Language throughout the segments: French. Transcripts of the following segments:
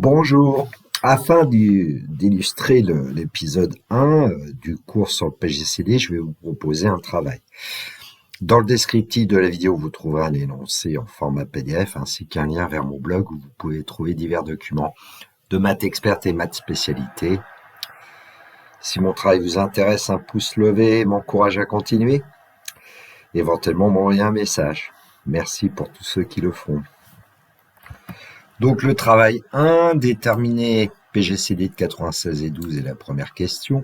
Bonjour. Afin d'illustrer l'épisode 1 du cours sur le PGCD, je vais vous proposer un travail. Dans le descriptif de la vidéo, vous trouverez un énoncé en format PDF ainsi qu'un lien vers mon blog où vous pouvez trouver divers documents de maths experte et maths spécialité. Si mon travail vous intéresse, un pouce levé m'encourage à continuer. Éventuellement m'envoyer un message. Merci pour tous ceux qui le font. Donc le travail 1, déterminer PGCD de 96 et 12 est la première question.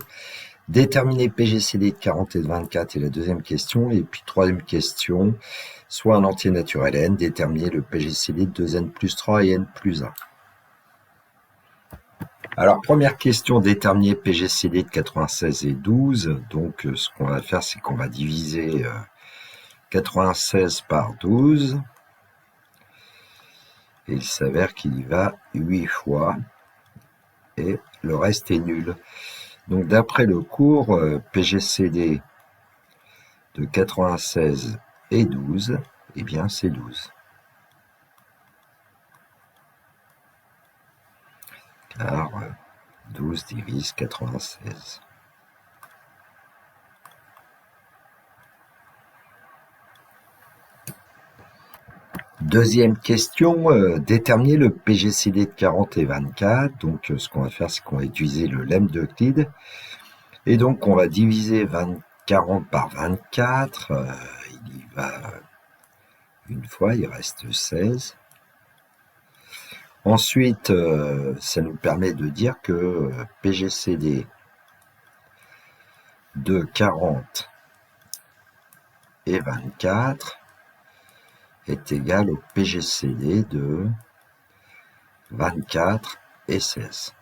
Déterminer PGCD de 40 et de 24 est la deuxième question. Et puis troisième question, soit un entier naturel n, déterminer le PGCD de 2n plus 3 et n plus 1. Alors première question, déterminer PGCD de 96 et 12. Donc ce qu'on va faire, c'est qu'on va diviser 96 par 12. Et il s'avère qu'il y va 8 fois et le reste est nul. Donc d'après le cours, PGCD de 96 et 12, eh bien c'est 12. Car 12 divise 96. Deuxième question, déterminer le PGCD de 40 et 24. Donc ce qu'on va faire, c'est qu'on va utiliser le lemme d'Euclide. Et donc on va diviser 40 par 24. Il y va une fois, il reste 16. Ensuite, ça nous permet de dire que PGCD de 40 et 24 est égal au PGCD de 24 et 16.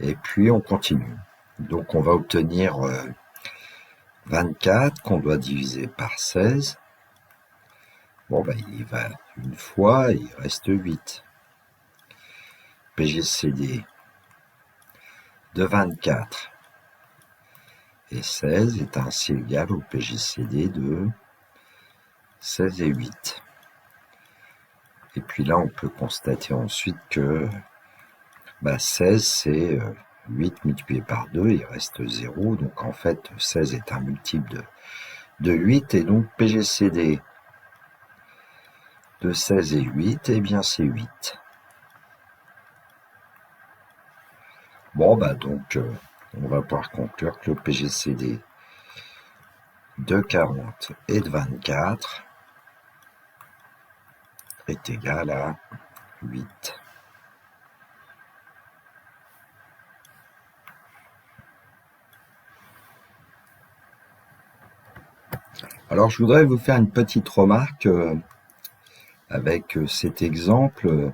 Et puis on continue. Donc on va obtenir 24 qu'on doit diviser par 16. Bon, ben, il va une fois, il reste 8. PGCD de 24 et 16 est ainsi égal au PGCD de 16 et 8. Et puis là, on peut constater ensuite que 16, c'est 8 multiplié par 2, il reste 0. Donc en fait, 16 est un multiple de 8. Et donc PGCD de 16 et 8, eh bien c'est 8. Bon, donc on va pouvoir conclure que le PGCD de 40 et de 24 est égal à 8. Alors je voudrais vous faire une petite remarque avec cet exemple.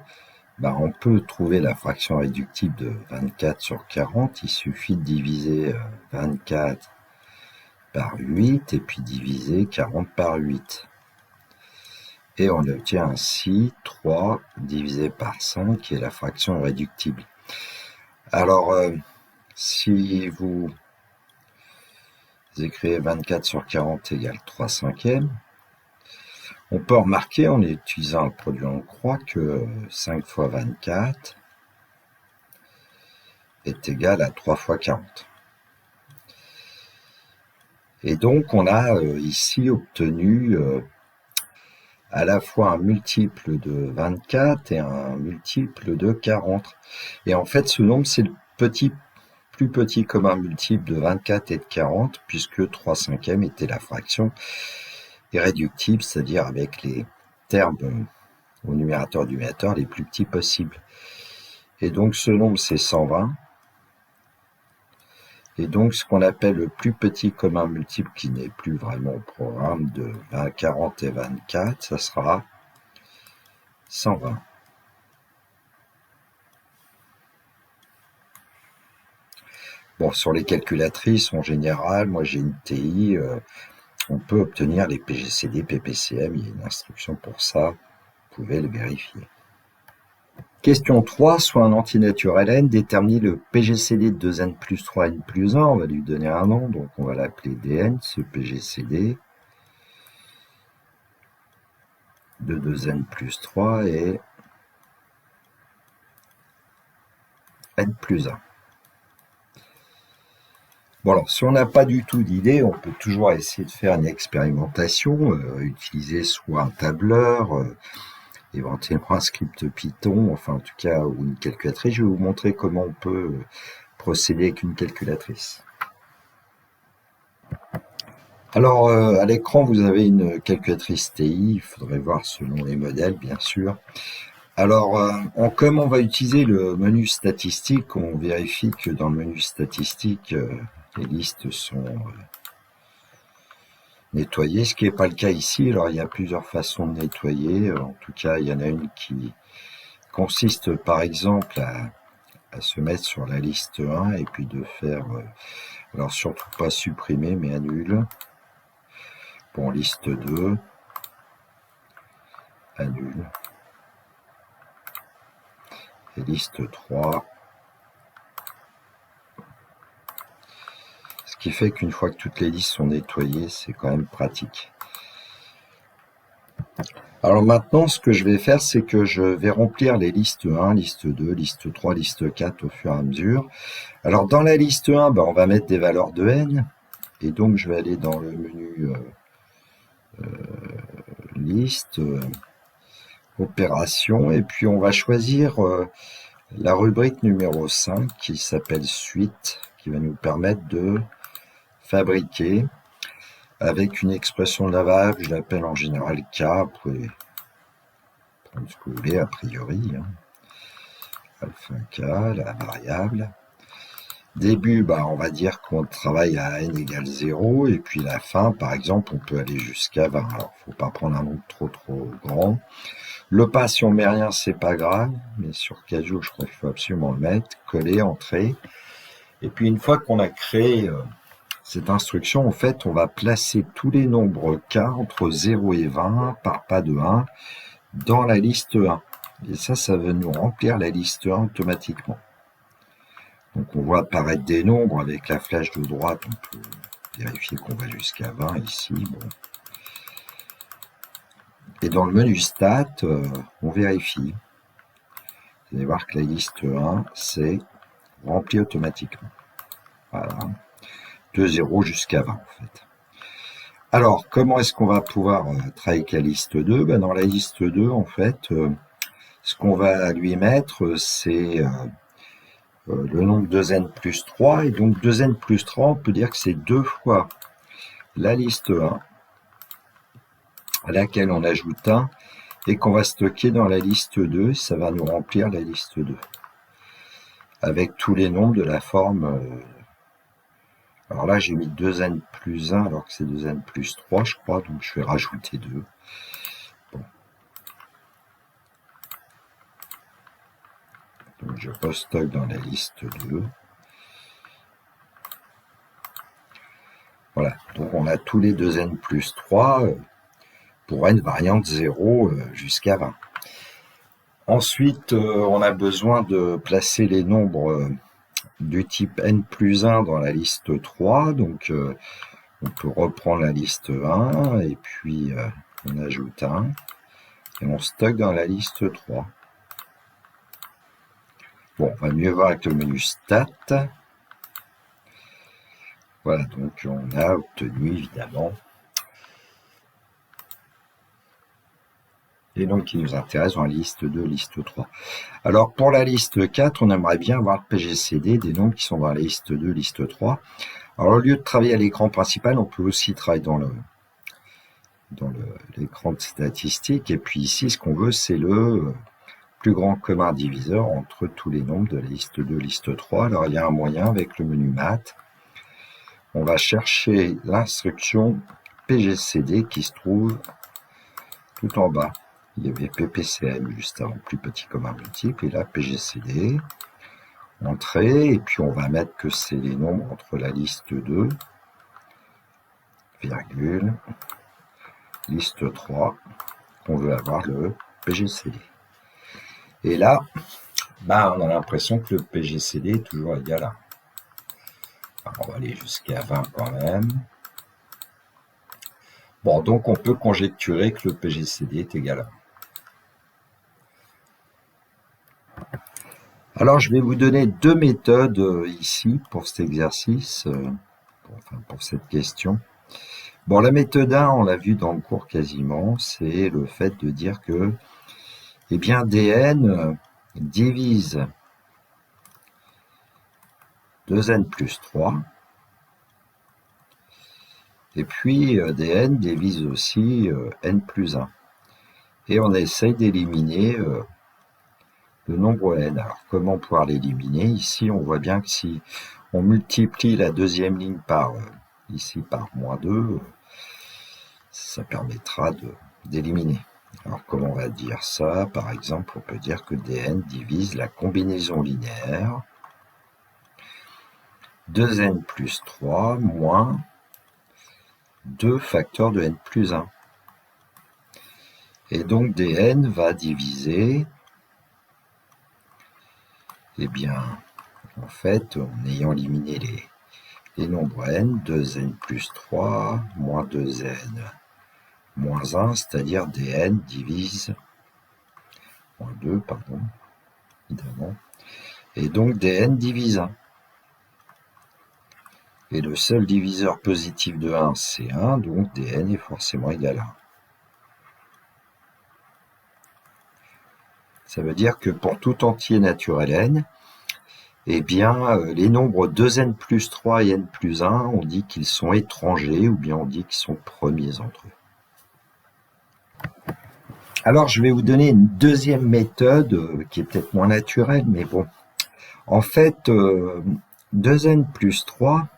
On peut trouver la fraction réductible de 24 sur 40. Il suffit de diviser 24 par 8 et puis diviser 40 par 8. Et on obtient ainsi 3 divisé par 5 qui est la fraction réductible. Alors, si vous écrivez 24 sur 40 égale 3 cinquièmes, on peut remarquer en utilisant un produit en croix que 5 fois 24 est égal à 3 fois 40. Et donc on a ici obtenu à la fois un multiple de 24 et un multiple de 40. Et en fait ce nombre c'est le plus petit commun multiple de 24 et de 40 puisque 3 cinquièmes était la fraction irréductible, c'est-à-dire avec les termes au numérateur du dénominateur les plus petits possibles. Et donc ce nombre c'est 120. Et donc ce qu'on appelle le plus petit commun multiple qui n'est plus vraiment au programme de 40 et 24, ça sera 120. Bon, sur les calculatrices en général, moi j'ai une TI, on peut obtenir les PGCD, PPCM, il y a une instruction pour ça, vous pouvez le vérifier. Question 3, soit un entier naturel n, déterminer le PGCD de 2n plus 3, n plus 1, on va lui donner un nom, donc on va l'appeler dn, ce PGCD de 2n plus 3 et n plus 1. Bon, alors, si on n'a pas du tout d'idée, on peut toujours essayer de faire une expérimentation, utiliser soit un tableur, éventuellement un script Python, enfin en tout cas, ou une calculatrice. Je vais vous montrer comment on peut procéder avec une calculatrice. Alors, à l'écran, vous avez une calculatrice TI, il faudrait voir selon les modèles, bien sûr. Alors, comme on va utiliser le menu statistique, on vérifie que dans le menu statistique, les listes sont nettoyées, ce qui n'est pas le cas ici. Alors, il y a plusieurs façons de nettoyer. En tout cas, il y en a une qui consiste, par exemple, à se mettre sur la liste 1 et puis de faire, alors surtout pas supprimer, mais annule. Bon, liste 2, annule. Et liste 3. Ce qui fait qu'une fois que toutes les listes sont nettoyées, c'est quand même pratique. Alors maintenant, ce que je vais faire, c'est que je vais remplir les listes 1, liste 2, liste 3, liste 4 au fur et à mesure. Alors dans la liste 1, on va mettre des valeurs de n. Et donc je vais aller dans le menu liste, opération, et puis on va choisir la rubrique numéro 5 qui s'appelle suite, qui va nous permettre de fabriquer avec une expression de la variable, je l'appelle en général k, vous pouvez prendre ce que vous voulez a priori, hein. Alpha k, la variable. Début, on va dire qu'on travaille à n égale 0, et puis la fin, par exemple, on peut aller jusqu'à 20. Alors, faut pas prendre un nombre trop grand. Le pas, si on met rien, c'est pas grave, mais sur Casio, je crois qu'il faut absolument le mettre, coller, entrer. Et puis une fois qu'on a créé cette instruction, en fait, on va placer tous les nombres k entre 0 et 20 par pas de 1 dans la liste 1. Et ça va nous remplir la liste 1 automatiquement. Donc on voit apparaître des nombres avec la flèche de droite, on peut vérifier qu'on va jusqu'à 20 ici. Bon. Et dans le menu stat, on vérifie. Vous allez voir que la liste 1, c'est rempli automatiquement. Voilà. De 0 jusqu'à 20 en fait. Alors, comment est-ce qu'on va pouvoir travailler avec la liste 2 ? Dans la liste 2, en fait, ce qu'on va lui mettre, c'est le nombre de n plus 3. Et donc, 2n plus 3, on peut dire que c'est 2 fois la liste 1, à laquelle on ajoute 1, et qu'on va stocker dans la liste 2. Ça va nous remplir la liste 2. Avec tous les nombres de la forme... alors là, j'ai mis 2n plus 1, alors que c'est 2n plus 3, je crois, donc je vais rajouter 2. Bon. Donc je restocke dans la liste 2. Voilà, donc on a tous les 2n plus 3 pour n variant de 0 jusqu'à 20. Ensuite, on a besoin de placer les nombres du type n plus 1 dans la liste 3. Donc on peut reprendre la liste 1 et puis on ajoute 1 et on stocke dans la liste 3. Bon, on va mieux voir avec le menu stat. Voilà, donc on a obtenu évidemment les nombres qui nous intéressent dans la liste 2, liste 3. Alors pour la liste 4, on aimerait bien avoir le PGCD des nombres qui sont dans la liste 2, liste 3. Alors au lieu de travailler à l'écran principal, on peut aussi travailler dans l'écran de statistiques. Et puis ici, ce qu'on veut, c'est le plus grand commun diviseur entre tous les nombres de la liste 2, liste 3. Alors il y a un moyen avec le menu maths. On va chercher l'instruction PGCD qui se trouve tout en bas. Il y avait PPCM juste avant, plus petit commun multiple, et là PGCD, entrée, et puis on va mettre que c'est les nombres entre la liste 2, virgule, liste 3, qu'on veut avoir le PGCD. Et là, on a l'impression que le PGCD est toujours égal à 1. Alors, on va aller jusqu'à 20 quand même. Bon, donc on peut conjecturer que le PGCD est égal à 1. Alors, je vais vous donner deux méthodes ici pour cet exercice, pour cette question. Bon, la méthode 1, on l'a vu dans le cours quasiment, c'est le fait de dire que, eh bien, dn divise 2n plus 3, et puis dn divise aussi n plus 1. Et on essaye d'éliminer le nombre n. Alors, comment pouvoir l'éliminer? Ici, on voit bien que si on multiplie la deuxième ligne par, ici, par moins 2, ça permettra d'éliminer. Alors, comment on va dire ça? Par exemple, on peut dire que dn divise la combinaison linéaire 2n plus 3 moins 2 facteurs de n plus 1. Et donc, dn va diviser, eh bien, en fait, en ayant éliminé les nombres n, 2n plus 3 moins 2n moins 1, c'est-à-dire dn divise moins 2, pardon, évidemment. Et donc dn divise 1. Et le seul diviseur positif de 1, c'est 1, donc dn est forcément égal à 1. Ça veut dire que pour tout entier naturel n, eh bien, les nombres 2n plus 3 et n plus 1, on dit qu'ils sont étrangers, ou bien on dit qu'ils sont premiers entre eux. Alors, je vais vous donner une deuxième méthode qui est peut-être moins naturelle, mais bon. En fait, 2n plus 3,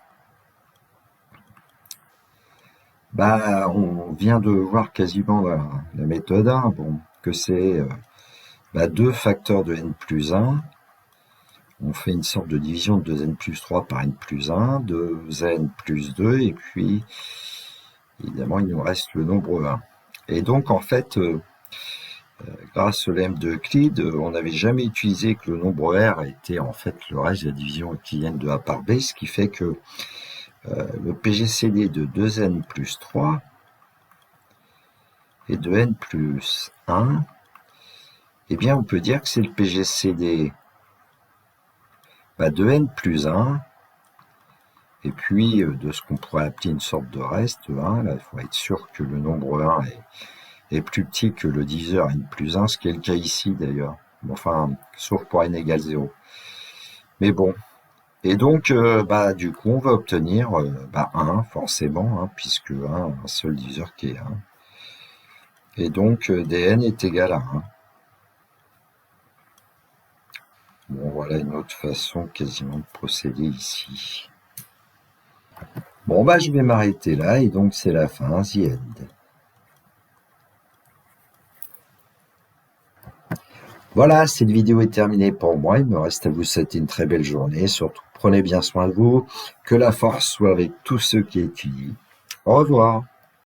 bah, on vient de voir quasiment la méthode 1, bon, que c'est 2 facteurs de n plus 1. On fait une sorte de division de 2n plus 3 par n plus 1, 2n plus 2, et puis, évidemment, il nous reste le nombre 1. Et donc, en fait, grâce au lemme d'Euclide, on n'avait jamais utilisé que le nombre R était en fait le reste de la division euclidienne de A par B, ce qui fait que le PGCD de 2n plus 3 et de n plus 1, eh bien on peut dire que c'est le PGCD de n plus 1, et puis de ce qu'on pourrait appeler une sorte de reste, 1, là il faut être sûr que le nombre 1 est plus petit que le diviseur n plus 1, ce qui est le cas ici d'ailleurs, enfin, sauf pour n égale 0. Mais bon, et donc, du coup, on va obtenir 1, forcément, hein, puisque 1 a un seul diviseur qui est 1. Et donc, dn est égal à 1. Bon, voilà une autre façon quasiment de procéder ici. Bon, je vais m'arrêter là, et donc c'est la fin, the end. Voilà, cette vidéo est terminée pour moi. Il me reste à vous souhaiter une très belle journée. Surtout, prenez bien soin de vous. Que la force soit avec tous ceux qui étudient. Au revoir.